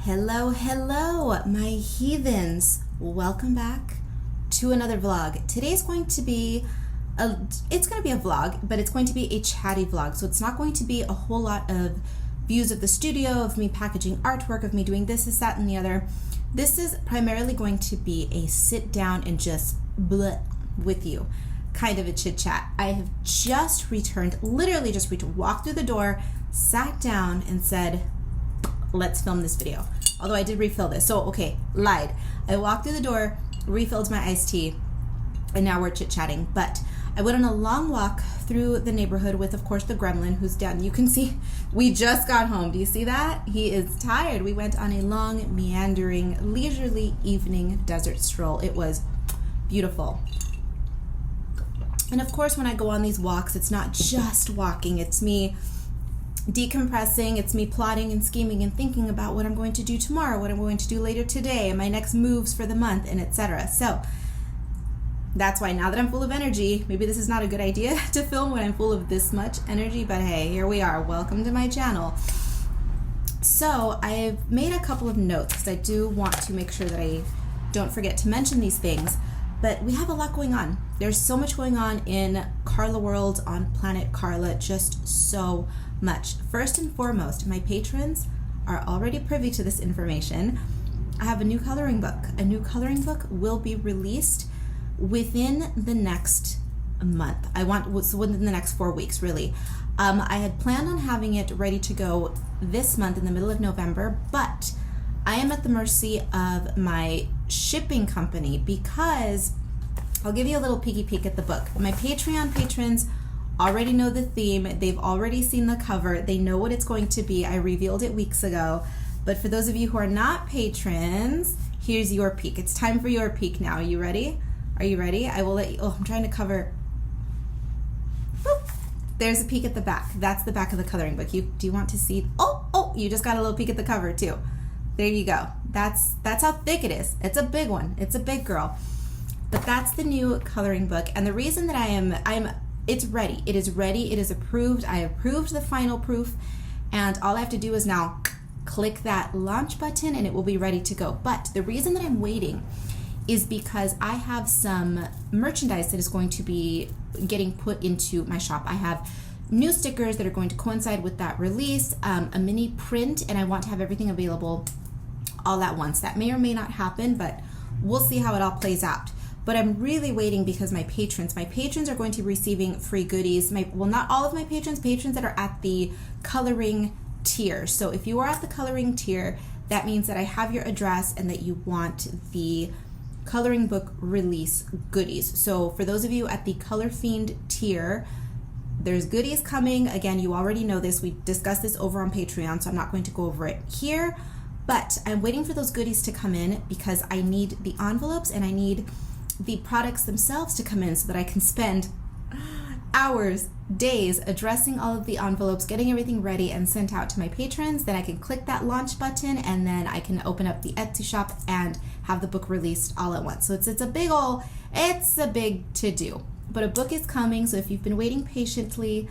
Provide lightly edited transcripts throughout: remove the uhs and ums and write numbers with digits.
Hello, my heathens. Welcome back to another vlog. Today's going to be a vlog, but it's going to be a chatty vlog. So it's not going to be a whole lot of views of the studio, of me packaging artwork, of me doing this, that, and the other. This is primarily going to be a sit down and just bleh with you, kind of a chit chat. I have just returned, walked through the door, sat down and said, let's film this video. Although I did refill this. So, okay, lied. I walked through the door, refilled my iced tea, and now we're chit-chatting. But I went on a long walk through the neighborhood with, of course, the gremlin who's down. You can see we just got home. Do you see that? He is tired. We went on a long, meandering, leisurely evening desert stroll. It was beautiful. And of course, when I go on these walks, it's not just walking. It's me decompressing, it's me plotting and scheming and thinking about what I'm going to do tomorrow, what I'm going to do later today, and my next moves for the month, and etc. So that's why now that I'm full of energy, maybe this is not a good idea to film when I'm full of this much energy, but hey, here we are. Welcome to my channel. So I've made a couple of notes because I do want to make sure that I don't forget to mention these things, but we have a lot going on. There's so much going on in Karla world, on planet Karla, just so much. First and foremost, my patrons are already privy to this information. I have a new coloring book. A new coloring book will be released within the next month. Within the next 4 weeks, really. I had planned on having it ready to go this month in the middle of November, but I am at the mercy of my shipping company because I'll give you a little peeky peek at the book. My Patreon patrons already know the theme. They've already seen the cover. They know what it's going to be. I revealed it weeks ago. But for those of you who are not patrons, here's your peek. It's time for your peek now. Are you ready? Are you ready? I will let you. Oh, I'm trying to cover. Boop. There's a peek at the back. That's the back of the coloring book. Do you want to see? Oh, you just got a little peek at the cover too. There you go. That's how thick it is. It's a big one. It's a big girl. But that's the new coloring book. And the reason that it's ready. It is ready. It is approved. I approved the final proof. And all I have to do is now click that launch button and it will be ready to go. But the reason that I'm waiting is because I have some merchandise that is going to be getting put into my shop. I have new stickers that are going to coincide with that release, a mini print, and I want to have everything available all at once. That may or may not happen, but we'll see how it all plays out. But I'm really waiting because my patrons are going to be receiving free goodies. Not all of my patrons that are at the coloring tier. So if you are at the coloring tier, that means that I have your address and that you want the coloring book release goodies. So for those of you at the Color Fiend tier, there's goodies coming. Again, you already know this. We discussed this over on Patreon, so I'm not going to go over it here. But I'm waiting for those goodies to come in because I need the envelopes and I need the products themselves to come in so that I can spend hours, days addressing all of the envelopes, getting everything ready and sent out to my patrons. Then I can click that launch button and then I can open up the Etsy shop and have the book released all at once. So it's a big to-do. But a book is coming, so if you've been waiting patiently,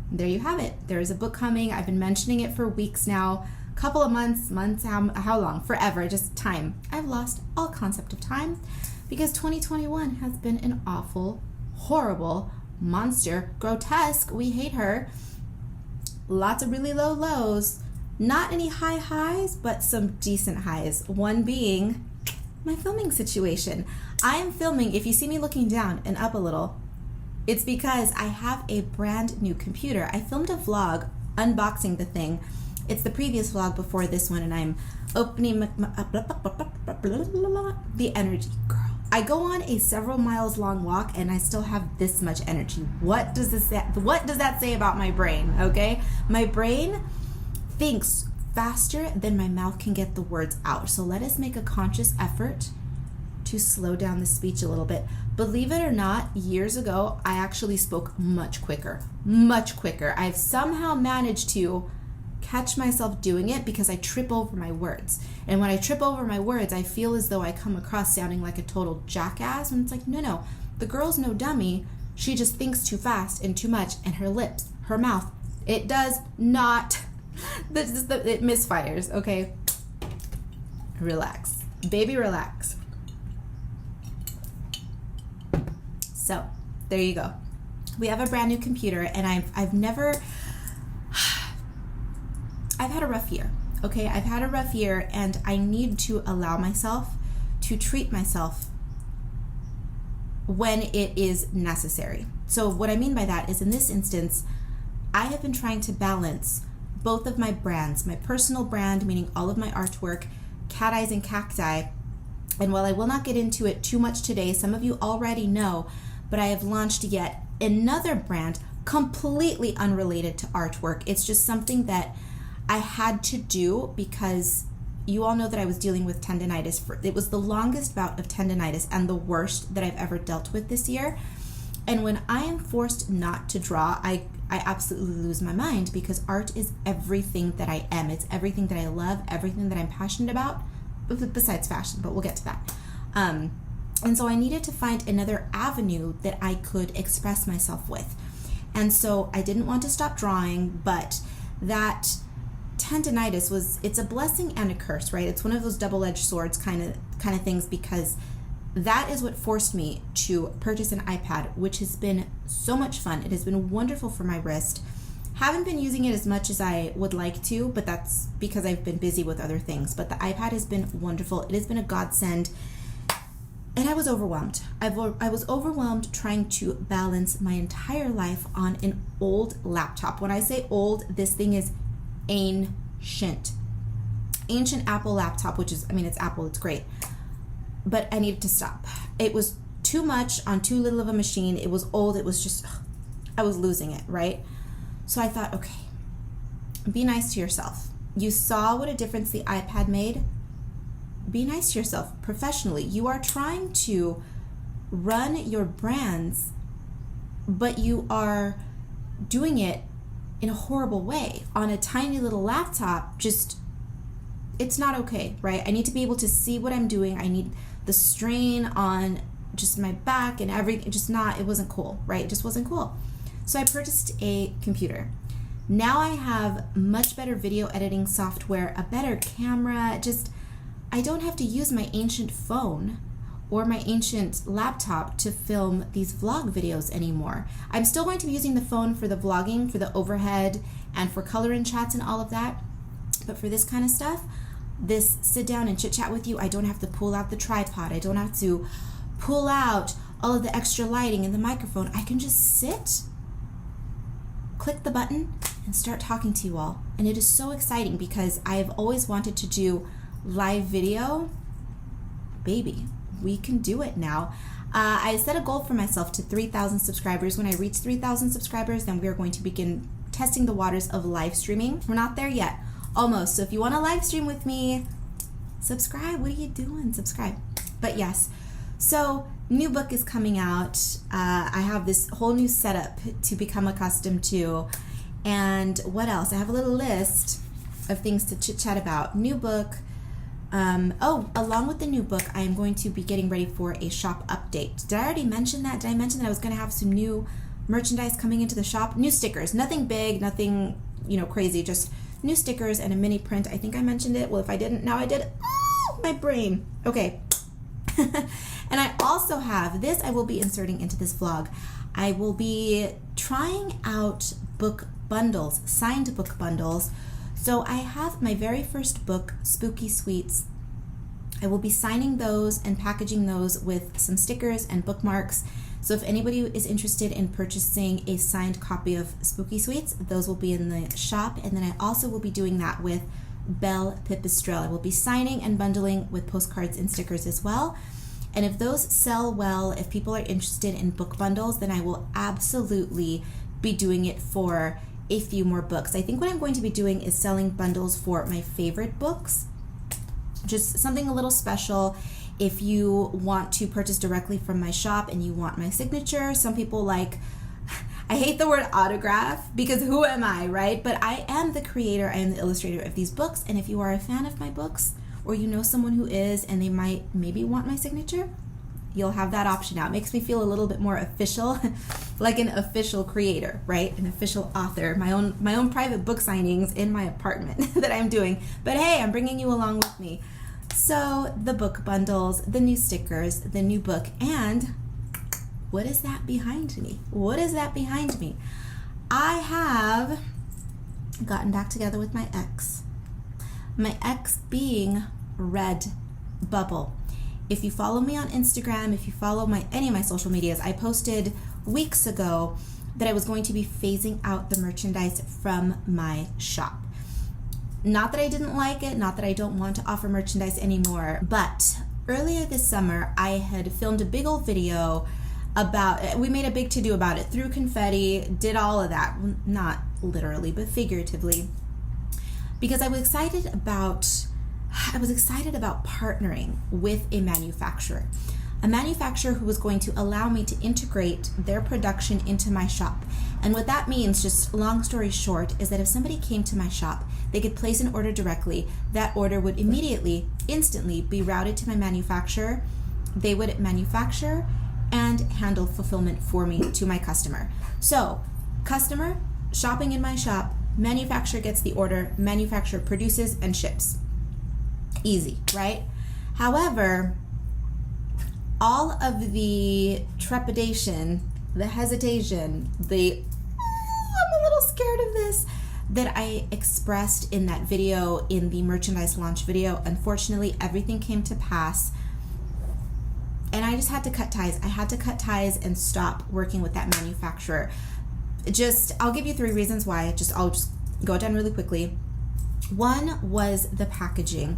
there you have it. There is a book coming. I've been mentioning it for weeks now. Couple of months, how long? Forever, just time. I've lost all concept of time because 2021 has been an awful, horrible, monster, grotesque. We hate her. Lots of really low lows. Not any high highs, but some decent highs. One being my filming situation. I am filming, if you see me looking down and up a little, it's because I have a brand new computer. I filmed a vlog unboxing the thing. It's the previous vlog before this one, and I'm opening the energy. Girl, I go on a several miles long walk, and I still have this much energy. What does that say about my brain? Okay, my brain thinks faster than my mouth can get the words out. So let us make a conscious effort to slow down the speech a little bit. Believe it or not, years ago, I actually spoke much quicker. I've somehow managed to catch myself doing it because I trip over my words. And when I trip over my words, I feel as though I come across sounding like a total jackass. And it's like, no, the girl's no dummy. She just thinks too fast and too much, and her lips, her mouth, it does not, it misfires, okay? Relax. Baby, relax. So, there you go. We have a brand new computer, and I've had a rough year. Okay, I've had a rough year, and I need to allow myself to treat myself when it is necessary. So what I mean by that is, in this instance, I have been trying to balance both of my brands, my personal brand, meaning all of my artwork, cat eyes and cacti. And while I will not get into it too much today, some of you already know, but I have launched yet another brand completely unrelated to artwork. It's just something that I had to do because you all know that I was dealing with tendonitis. It was the longest bout of tendonitis and the worst that I've ever dealt with this year. And when I am forced not to draw, I absolutely lose my mind, because art is everything that I am. It's everything that I love, everything that I'm passionate about, besides fashion, but we'll get to that. And so I needed to find another avenue that I could express myself with. And so I didn't want to stop drawing, but that tendonitis it's a blessing and a curse, right? It's one of those double-edged swords kind of things, because that is what forced me to purchase an iPad, which has been so much fun. It has been wonderful for my wrist. Haven't been using it as much as I would like to, but that's because I've been busy with other things. But the iPad has been wonderful. It has been a godsend. And I was overwhelmed. I was overwhelmed trying to balance my entire life on an old laptop. When I say old, this thing is ancient Apple laptop, which is, it's Apple, it's great. But I needed to stop. It was too much on too little of a machine. It was old. It was just, I was losing it, right? So I thought, okay, be nice to yourself. You saw what a difference the iPad made. Be nice to yourself professionally. You are trying to run your brands, but you are doing it in a horrible way on a tiny little laptop. It's not okay, right? I need to be able to see what I'm doing. I need the strain on just my back and everything. It wasn't cool, right? It just wasn't cool. So I purchased a computer. Now I have much better video editing software, a better camera. I don't have to use my ancient phone or my ancient laptop to film these vlog videos anymore. I'm still going to be using the phone for the vlogging, for the overhead, and for color and chats and all of that. But for this kind of stuff, this sit down and chit chat with you, I don't have to pull out the tripod. I don't have to pull out all of the extra lighting and the microphone. I can just sit, click the button, and start talking to you all. And it is so exciting because I have always wanted to do live video. Baby, we can do it now. I set a goal for myself to 3,000 subscribers. When I reach 3,000 subscribers, then we are going to begin testing the waters of live streaming. We're not there yet. Almost. So if you want to live stream with me, subscribe. What are you doing? Subscribe. But yes, so new book is coming out. I have this whole new setup to become accustomed to. And what else? I have a little list of things to chit chat about. New book. Along with the new book, I am going to be getting ready for a shop update. Did I already mention that? Did I mention that I was going to have some new merchandise coming into the shop? New stickers. Nothing big, nothing, crazy. Just new stickers and a mini print. I think I mentioned it. Well, if I didn't, now I did. Oh, my brain. Okay. And I also have this I will be inserting into this vlog. I will be trying out book bundles, signed book bundles. So I have my very first book, Spooky Sweets. I will be signing those and packaging those with some stickers and bookmarks. So if anybody is interested in purchasing a signed copy of Spooky Sweets, those will be in the shop. And then I also will be doing that with Belle Pipistrelle. I will be signing and bundling with postcards and stickers as well. And if those sell well, if people are interested in book bundles, then I will absolutely be doing it for a few more books. I think what I'm going to be doing is selling bundles for my favorite books. Just something a little special. If you want to purchase directly from my shop and you want my signature, some people I hate the word autograph because who am I, right? But I am the creator, I am the illustrator of these books. And if you are a fan of my books or you know someone who is and they might maybe want my signature, you'll have that option now. It makes me feel a little bit more official, like an official creator, right? An official author. My own private book signings in my apartment that I'm doing. But hey, I'm bringing you along with me. So the book bundles, the new stickers, the new book, and what is that behind me? What is that behind me? I have gotten back together with my ex. My ex being Redbubble. If you follow me on Instagram, if you follow any of my social medias, I posted weeks ago that I was going to be phasing out the merchandise from my shop. Not that I didn't like it, not that I don't want to offer merchandise anymore, but earlier this summer I had filmed a big old video about, we made a big to-do about it, threw confetti, did all of that, not literally but figuratively, because I was excited about partnering with a manufacturer who was going to allow me to integrate their production into my shop. And what that means, just long story short, is that if somebody came to my shop, they could place an order directly. That order would instantly be routed to my manufacturer. They would manufacture and handle fulfillment for me to my customer. So, customer shopping in my shop, manufacturer gets the order, manufacturer produces and ships. Easy, right? However, all of the trepidation, the hesitation, I'm a little scared of this, that I expressed in that video, in the merchandise launch video, unfortunately, everything came to pass. And I just had to cut ties. I had to cut ties and stop working with that manufacturer. I'll give you 3 reasons why. I'll just go down really quickly. One was the packaging.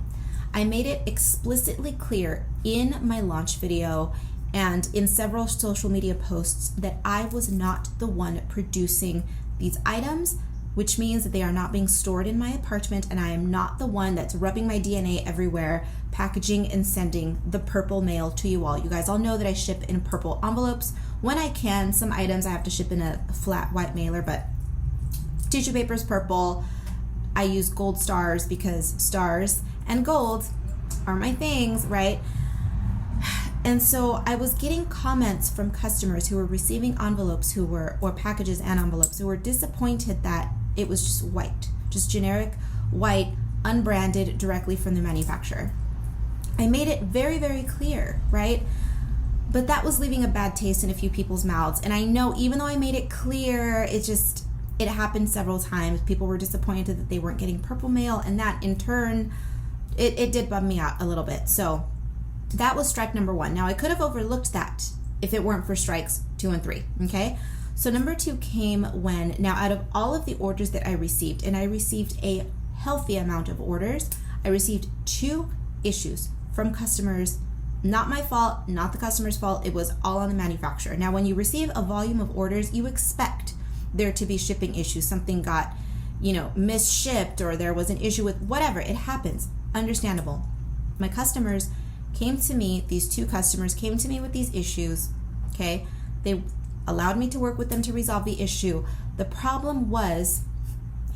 I made it explicitly clear in my launch video and in several social media posts that I was not the one producing these items, which means that they are not being stored in my apartment, and I am not the one that's rubbing my DNA everywhere, packaging and sending the purple mail to you all. You guys all know that I ship in purple envelopes when I can. Some items I have to ship in a flat white mailer, but tissue paper is purple. I use gold stars because stars and gold are my things, right? And so I was getting comments from customers who were receiving envelopes or packages and envelopes who were disappointed that it was just white, just generic white, unbranded directly from the manufacturer. I made it very, very clear, right? But that was leaving a bad taste in a few people's mouths. And I know even though I made it clear, it happened several times. People were disappointed that they weren't getting purple mail, and that in turn, it did bum me out a little bit. So that was strike number 1. Now I could have overlooked that if it weren't for strikes 2 and 3, okay? So number 2 came when, now out of all of the orders that I received, and I received a healthy amount of orders, I received 2 issues from customers. Not my fault, not the customer's fault, it was all on the manufacturer. Now when you receive a volume of orders, you expect there to be shipping issues. Something got, misshipped, or there was an issue with whatever. It happens. Understandable. My customers came to me, these 2 customers came to me with these issues, okay? They allowed me to work with them to resolve the issue. The problem was,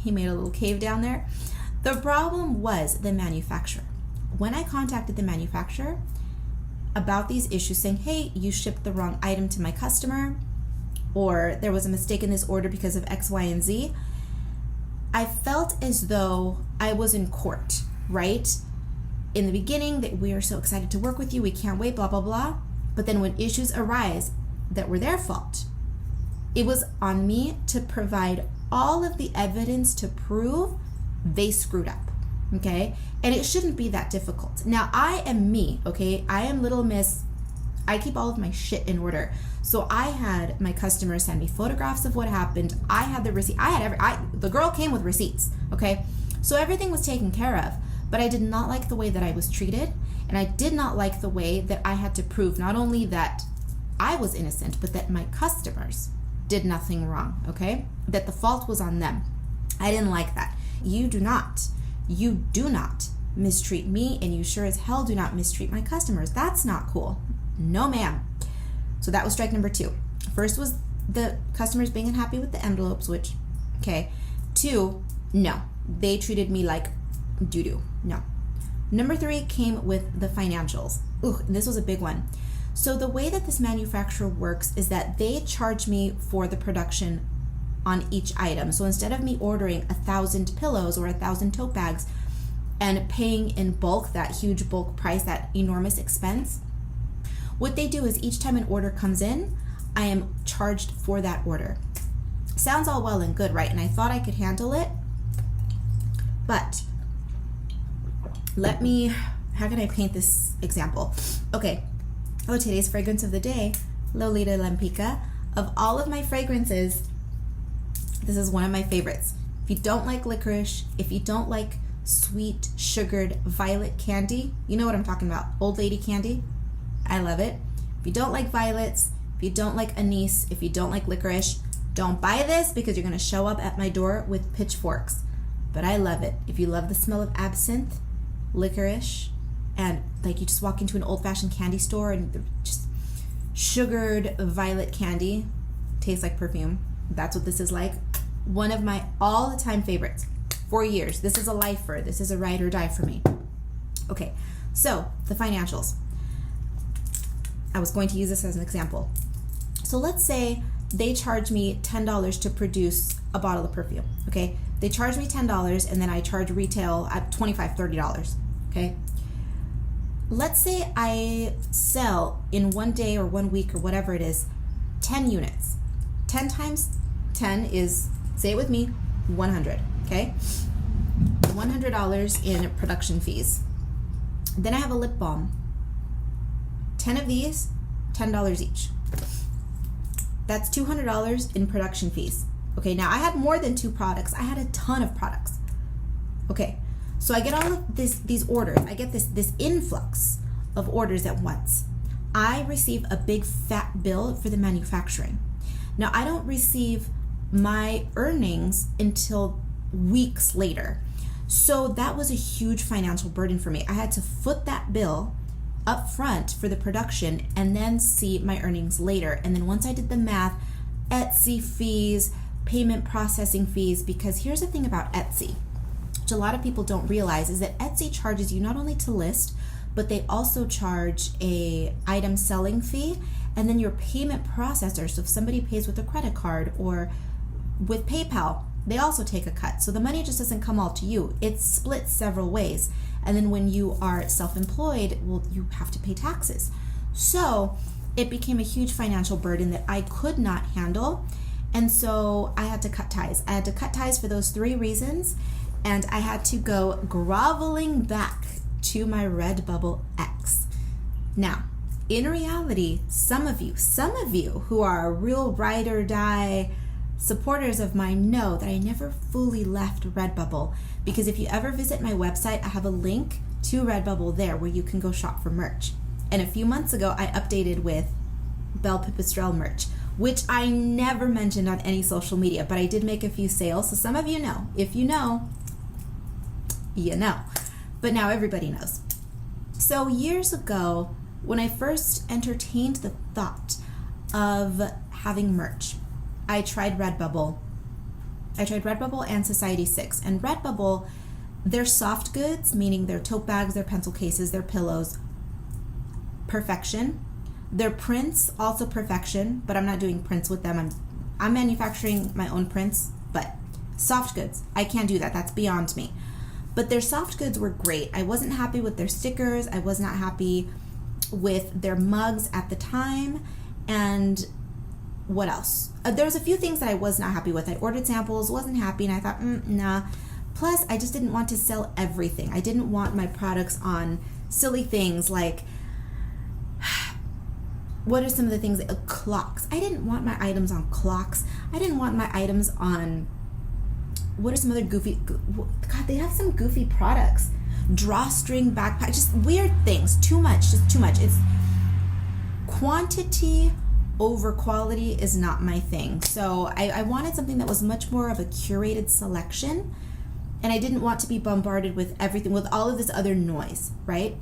he made a little cave down there. The problem was the manufacturer. When I contacted the manufacturer about these issues, saying, hey, you shipped the wrong item to my customer, or there was a mistake in this order because of X, Y, and Z, I felt as though I was in court, right? In the beginning, that we are so excited to work with you, we can't wait, blah, blah, blah. But then when issues arise that were their fault, it was on me to provide all of the evidence to prove they screwed up, okay? And it shouldn't be that difficult. Now, I am me, okay? I am little miss, I keep all of my shit in order. So I had my customers send me photographs of what happened. I had the receipt, the girl came with receipts, okay? So everything was taken care of. But I did not like the way that I was treated, and I did not like the way that I had to prove not only that I was innocent, but that my customers did nothing wrong, okay? That the fault was on them. I didn't like that. You do not mistreat me, and you sure as hell do not mistreat my customers. That's not cool. No, ma'am. So that was strike number 2. First was the customers being unhappy with the envelopes, which, okay. 2, no. They treated me like doo-doo. No. Number 3 came with the financials. Ooh, this was a big one. So the way that this manufacturer works is that they charge me for the production on each item. So instead of me ordering 1,000 pillows or 1,000 tote bags, and paying in bulk, that huge bulk price, that enormous expense. What they do is each time an order comes in, I am charged for that order. Sounds all well and good, right? And I thought I could handle it, but how can I paint this example? Okay, today's fragrance of the day, Lolita Lampica. Of all of my fragrances, this is one of my favorites. If you don't like licorice, if you don't like sweet, sugared violet candy, you know what I'm talking about, old lady candy. I love it. If you don't like violets, if you don't like anise, if you don't like licorice, don't buy this because you're going to show up at my door with pitchforks. But I love it. If you love the smell of absinthe, licorice, and like you just walk into an old-fashioned candy store and just sugared violet candy, tastes like perfume. That's what this is like. One of my all-the-time favorites. 4 years. This is a lifer. This is a ride or die for me. Okay, so the financials. I was going to use this as an example. So let's say they charge me $10 to produce a bottle of perfume, okay? They charge me $10 and then I charge retail at $25, $30, okay? Let's say I sell in 1 day or 1 week or whatever it is, 10 units. 10 times 10 is, say it with me, 100, okay? $100 in production fees. Then I have a lip balm. 10 of these, $10 each. That's $200 in production fees. Okay, now I had more than 2 products. I had a ton of products. Okay, so I get all of these orders. I get this influx of orders at once. I receive a big fat bill for the manufacturing. Now I don't receive my earnings until weeks later. So that was a huge financial burden for me. I had to foot that bill up front for the production and then see my earnings later. And then once I did the math, Etsy fees, payment processing fees, because here's the thing about Etsy, which a lot of people don't realize, is that Etsy charges you not only to list, but they also charge a item selling fee, and then your payment processor. So if somebody pays with a credit card or with PayPal, they also take a cut. So the money just doesn't come all to you. It's split several ways. And then when you are self-employed, well, you have to pay taxes. So it became a huge financial burden that I could not handle. And so I had to cut ties. I had to cut ties for those 3 reasons. And I had to go groveling back to my Redbubble ex. Now, in reality, some of you who are real ride or die supporters of mine know that I never fully left Redbubble, because if you ever visit my website, I have a link to Redbubble there where you can go shop for merch. And a few months ago, I updated with Belle Pipistrelle merch, which I never mentioned on any social media, but I did make a few sales. So some of you know. If you know, you know. But now everybody knows. So years ago, when I first entertained the thought of having merch, I tried Redbubble. And Society 6. And Redbubble, their soft goods, meaning their tote bags, their pencil cases, their pillows, perfection. Their prints, also perfection, but I'm not doing prints with them. I'm manufacturing my own prints, but soft goods, I can't do that. That's beyond me. But their soft goods were great. I wasn't happy with their stickers. I was not happy with their mugs at the time. And what else? There was a few things that I was not happy with. I ordered samples, wasn't happy, and I thought, nah. Plus, I just didn't want to sell everything. I didn't want my products on silly things like, what are some of the things? Clocks. I didn't want my items on clocks. I didn't want my items on, what are some other goofy, God, they have some goofy products. Drawstring backpack, just weird things. Too much, just too much. It's quantity over quality is not my thing. So I wanted something that was much more of a curated selection, and I didn't want to be bombarded with everything, with all of this other noise, right?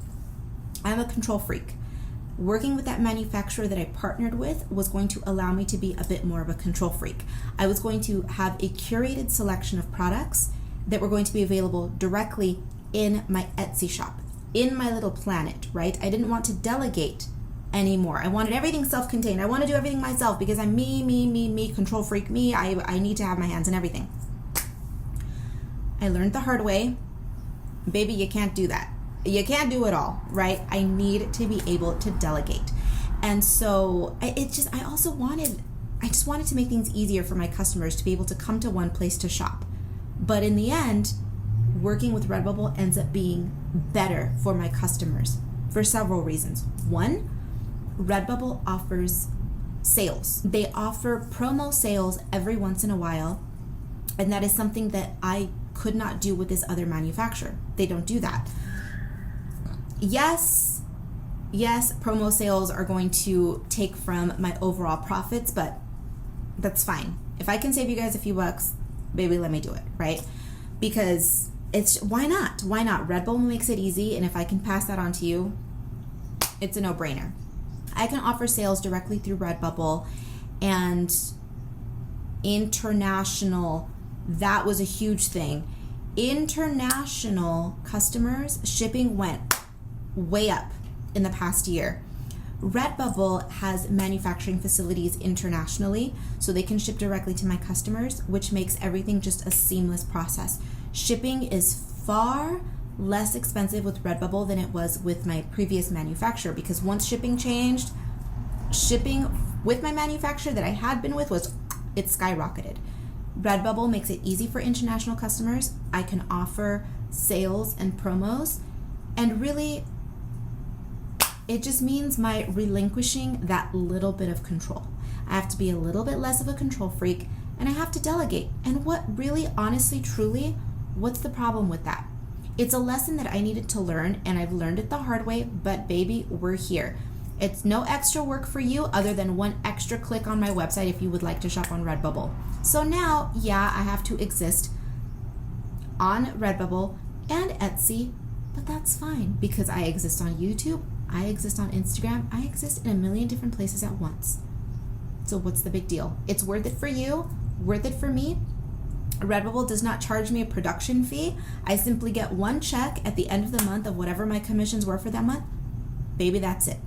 I'm a control freak. Working with that manufacturer that I partnered with was going to allow me to be a bit more of a control freak. I was going to have a curated selection of products that were going to be available directly in my Etsy shop, in my little planet, right? I didn't want to delegate anymore. I wanted everything self-contained. I want to do everything myself because I'm me, control freak, me. I need to have my hands in everything. I learned the hard way. Baby, you can't do that. You can't do it all, right? I need to be able to delegate. And so I just wanted to make things easier for my customers to be able to come to one place to shop. But in the end, working with Redbubble ends up being better for my customers for several reasons. One, Redbubble offers sales. They offer promo sales every once in a while, and that is something that I could not do with this other manufacturer. They don't do that. Yes, promo sales are going to take from my overall profits, but that's fine. If I can save you guys a few bucks, baby, let me do it, right? Because why not? Why not? Redbubble makes it easy, and if I can pass that on to you, it's a no-brainer. I can offer sales directly through Redbubble, and international, that was a huge thing. International customers, shipping went way up in the past year. Redbubble has manufacturing facilities internationally, so they can ship directly to my customers, which makes everything just a seamless process. Shipping is far less expensive with Redbubble than it was with my previous manufacturer, because once shipping changed, shipping with my manufacturer that I had been with it skyrocketed. Redbubble makes it easy for international customers. I can offer sales and promos, and really it just means my relinquishing that little bit of control. I have to be a little bit less of a control freak, and I have to delegate. And what really, honestly, truly, what's the problem with that? It's a lesson that I needed to learn, and I've learned it the hard way, but baby, we're here. It's no extra work for you other than one extra click on my website if you would like to shop on Redbubble. So now, yeah, I have to exist on Redbubble and Etsy, but that's fine because I exist on YouTube, I exist on Instagram, I exist in a million different places at once. So what's the big deal? It's worth it for you, worth it for me. Redbubble does not charge me a production fee. I simply get one check at the end of the month of whatever my commissions were for that month. Baby, that's it.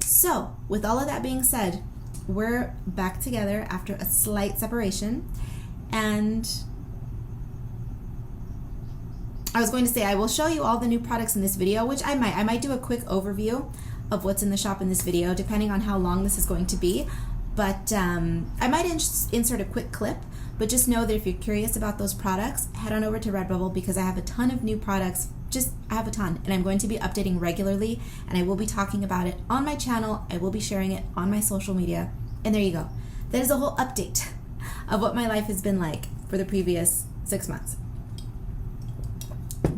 So with all of that being said, we're back together after a slight separation, and I was going to say I will show you all the new products in this video, which I might do a quick overview of what's in the shop in this video, depending on how long this is going to be. But I might insert a quick clip, but just know that if you're curious about those products, head on over to Redbubble because I have a ton of new products. I have a ton, and I'm going to be updating regularly, and I will be talking about it on my channel. I will be sharing it on my social media, and there you go. That is a whole update of what my life has been like for the previous 6 months.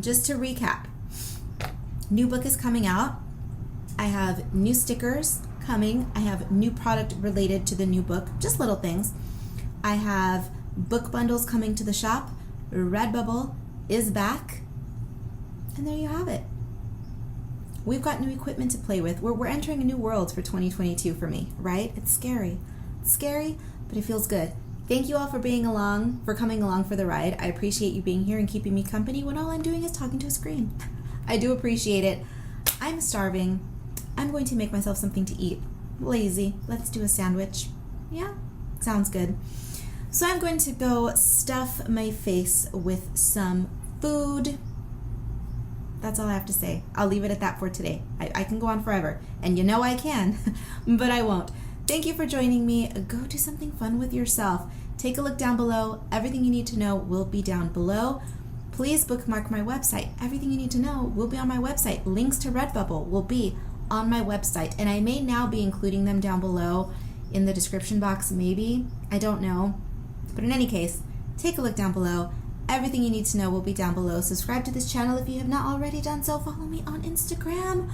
Just to recap, new book is coming out. I have new stickers coming. I have new product related to the new book, just little things. I have book bundles coming to the shop. Redbubble is back. And there you have it. We've got new equipment to play with. We're entering a new world for 2022 for me, right? It's scary. It's scary, but it feels good. Thank you all for coming along for the ride. I appreciate you being here and keeping me company when all I'm doing is talking to a screen. I do appreciate it. I'm starving. I'm going to make myself something to eat. Lazy. Let's do a sandwich. Yeah, sounds good. So I'm going to go stuff my face with some food. That's all I have to say. I'll leave it at that for today. I can go on forever, and you know I can, but I won't. Thank you for joining me. Go do something fun with yourself. Take a look down below. Everything you need to know will be down below. Please bookmark my website. Everything you need to know will be on my website. Links to Redbubble will be on my website, and I may now be including them down below in the description box, maybe. I don't know. But in any case, take a look down below. Everything you need to know will be down below. Subscribe to this channel if you have not already done so. Follow me on Instagram.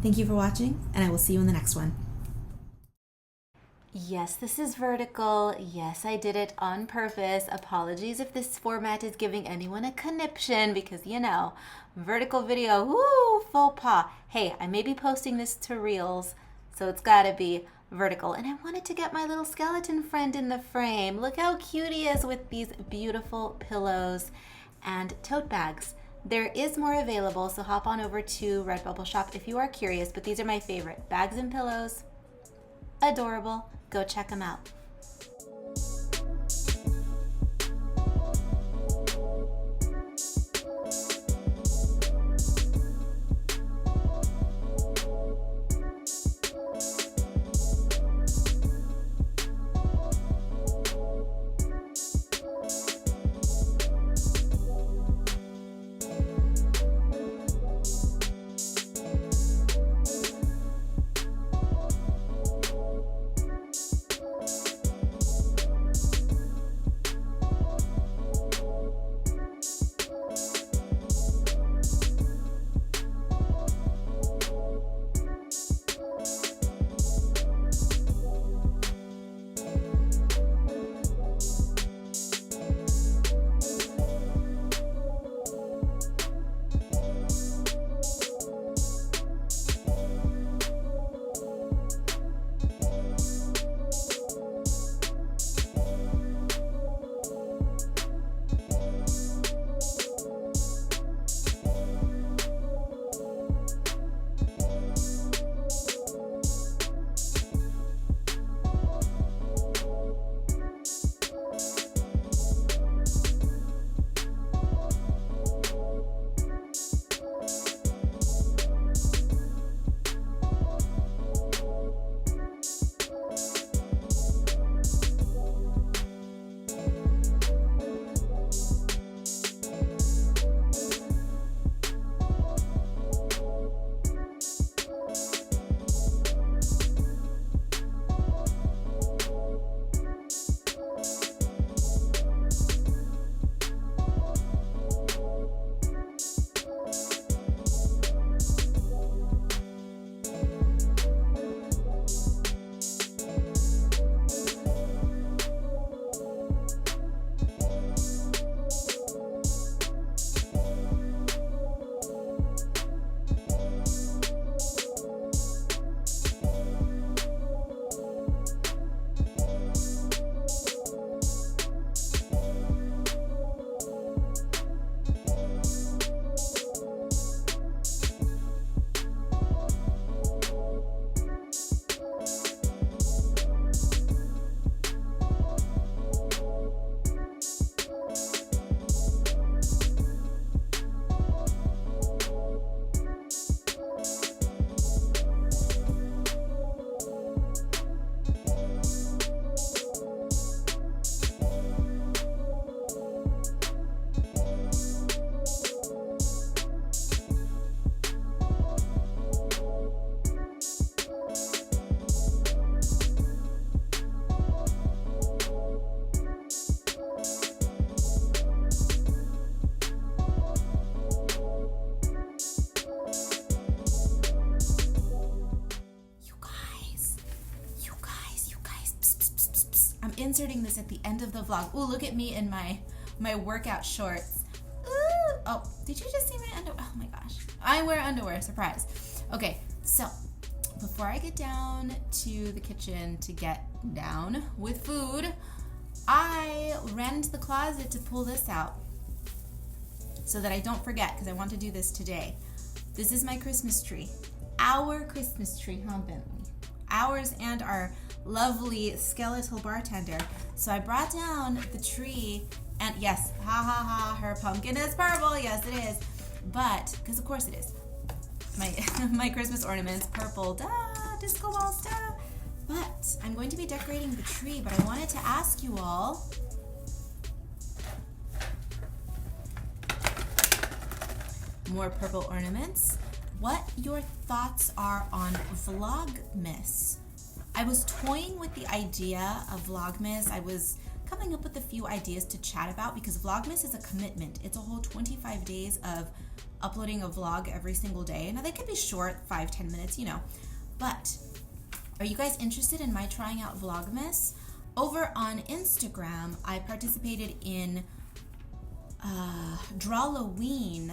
Thank you for watching, and I will see you in the next one. Yes, this is vertical. Yes, I did it on purpose. Apologies if this format is giving anyone a conniption because, you know, vertical video, woo, faux pas. Hey, I may be posting this to Reels, so it's gotta be vertical. And I wanted to get my little skeleton friend in the frame. Look how cute he is with these beautiful pillows and tote bags. There is more available, so hop on over to Redbubble shop if you are curious, but these are my favorite. Bags and pillows, adorable. Go check them out. inserting this at the end of the vlog. Ooh, look at me in my workout shorts. Ooh, oh, did you just see my underwear? Oh my gosh. I wear underwear, surprise. Okay, so before I get down to the kitchen to get down with food, I ran into the closet to pull this out so that I don't forget, because I want to do this today. This is my Christmas tree. Our Christmas tree, huh, Bentley? Ours and our lovely skeletal bartender. So I brought down the tree, and yes, ha ha ha, her pumpkin is purple. Yes, it is. But, because of course it is. My Christmas ornaments, purple, duh, disco balls, duh. But I'm going to be decorating the tree, but I wanted to ask you all, more purple ornaments, what your thoughts are on Vlogmas. I was toying with the idea of Vlogmas. I was coming up with a few ideas to chat about because Vlogmas is a commitment. It's a whole 25 days of uploading a vlog every single day. Now they could be short, 5-10 minutes, you know, but are you guys interested in my trying out Vlogmas? Over on Instagram, I participated in Drawloween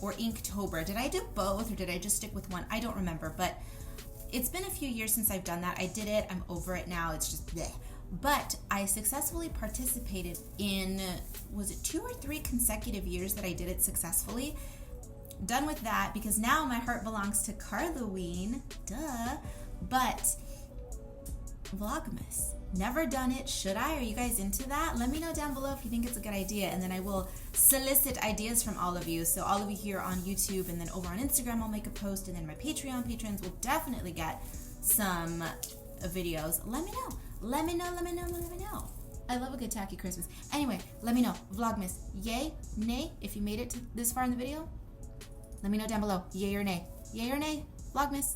or Inktober. Did I do both or did I just stick with one? I don't remember, but it's been a few years since I've done that. I did it. I'm over it now. It's just bleh. But I successfully participated in, was it 2 or 3 consecutive years that I did it successfully? Done with that because now my heart belongs to Karlaween, duh. But Vlogmas, never done it. Should I? Are you guys into that? Let me know down below if you think it's a good idea, and then I will solicit ideas from all of you. So all of you here on YouTube, and then over on Instagram I'll make a post, and then my Patreon patrons will definitely get some videos. Let me know. Let me know. Let me know. Let me know. I love a good tacky Christmas. Anyway, let me know. Vlogmas, yay, nay? If you made it to this far in the video, let me know down below. Yay or nay? Yay or nay? Vlogmas.